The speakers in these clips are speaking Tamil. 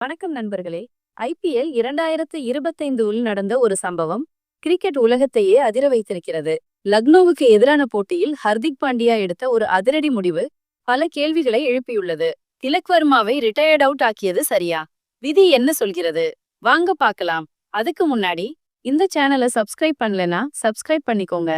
வணக்கம் நண்பர்களே. ஐபிஎல் 2025 உள் நடந்த ஒரு சம்பவம் கிரிக்கெட் உலகத்தையே அதிர வைத்திருக்கிறது. லக்னோவுக்கு எதிரான போட்டியில் ஹர்திக் பாண்டியா எடுத்த ஒரு அதிரடி முடிவு பல கேள்விகளை எழுப்பியுள்ளது. திலக் வர்மாவை ரிட்டையர்ட் அவுட் ஆக்கியது சரியா? விதி என்ன சொல்கிறது? வாங்க பார்க்கலாம். அதுக்கு முன்னாடி இந்த சேனலை சப்ஸ்கிரைப் பண்ணலனா சப்ஸ்கிரைப் பண்ணிக்கோங்க.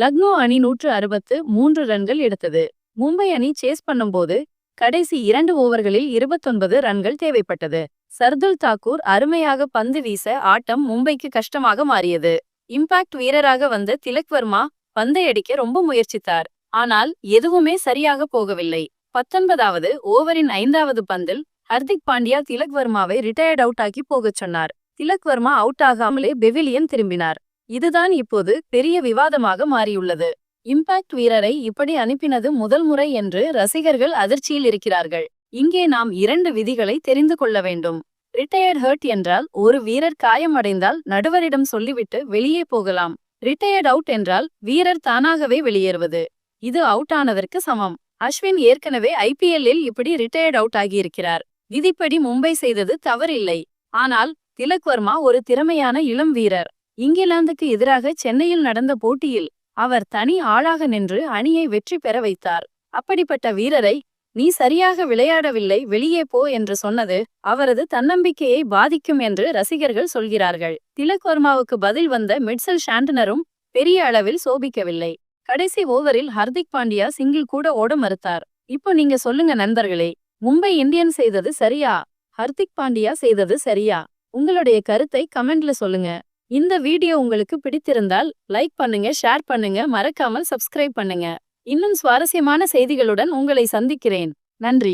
லக்னோ அணி 163 ரன்கள் எடுத்தது. மும்பை அணி சேஸ் பண்ணும்போது கடைசி 2 ஓவர்களில் 29 ரன்கள் தேவைப்பட்டது. சர்துல் தாக்கூர் அருமையாக பந்து வீச ஆட்டம் மும்பைக்கு கஷ்டமாக மாறியது. இம்பாக்ட் வீரராக வந்த திலக் வர்மா பந்தை அடிக்க ரொம்ப முயற்சித்தார். ஆனால் எதுவுமே சரியாக போகவில்லை. 19வது ஓவரின் 5வது பந்தில் ஹர்திக் பாண்டியா திலக் வர்மாவை ரிட்டையர்ட் அவுட் ஆக்கி போகச் சொன்னார். திலக் வர்மா அவுட் ஆகாமலே பெவிலியன் திரும்பினார். இதுதான் இப்போது பெரிய விவாதமாக மாறியுள்ளது. இம்பாக்ட் வீரரை இப்படி அனுப்பினது முதல் முறை என்று ரசிகர்கள் அதிர்ச்சியில் இருக்கிறார்கள். இங்கே நாம் 2 விதிகளை தெரிந்து கொள்ள வேண்டும். ரிட்டையர்ட் ஹர்ட் என்றால் ஒரு வீரர் காயமடைந்தால் நடுவரிடம் சொல்லிவிட்டு வெளியே போகலாம். ரிட்டையர்ட் அவுட் என்றால் வீரர் தானாகவே வெளியேறுவது. இது அவுட் ஆனதற்கு சமம். அஸ்வின் ஏற்கனவே ஐபிஎல்லில் இப்படி ரிட்டையர்ட் அவுட் ஆகியிருக்கிறார். விதிப்படி மும்பை செய்தது தவறில்லை. ஆனால் திலக் வர்மா ஒரு திறமையான இளம் வீரர். இங்கிலாந்துக்கு எதிராக சென்னையில் நடந்த போட்டியில் அவர் தனி ஆளாக நின்று அணியை வெற்றி பெற வைத்தார். அப்படிப்பட்ட வீரரை நீ சரியாக விளையாடவில்லை, வெளியே போ என்று சொன்னது அவரது தன்னம்பிக்கையை பாதிக்கும் என்று ரசிகர்கள் சொல்கிறார்கள். திலக் வர்மாவுக்கு பதில் வந்த மிட்சல் சாண்டனரும் பெரிய அளவில் சோபிக்கவில்லை. கடைசி ஓவரில் ஹர்திக் பாண்டியா சிங்கிள் கூட ஓட மறுத்தார். இப்போ நீங்க சொல்லுங்க நண்பர்களே, மும்பை இந்தியன் செய்தது சரியா, ஹர்திக் பாண்டியா செய்தது சரியா? உங்களுடைய கருத்தை கமெண்ட்ல சொல்லுங்க. இந்த வீடியோ உங்களுக்கு பிடித்திருந்தால் லைக் பண்ணுங்க, ஷேர் பண்ணுங்க, மறக்காமல் சப்ஸ்கிரைப் பண்ணுங்க. இன்னும் சுவாரஸ்யமான செய்திகளுடன் உங்களை சந்திக்கிறேன். நன்றி.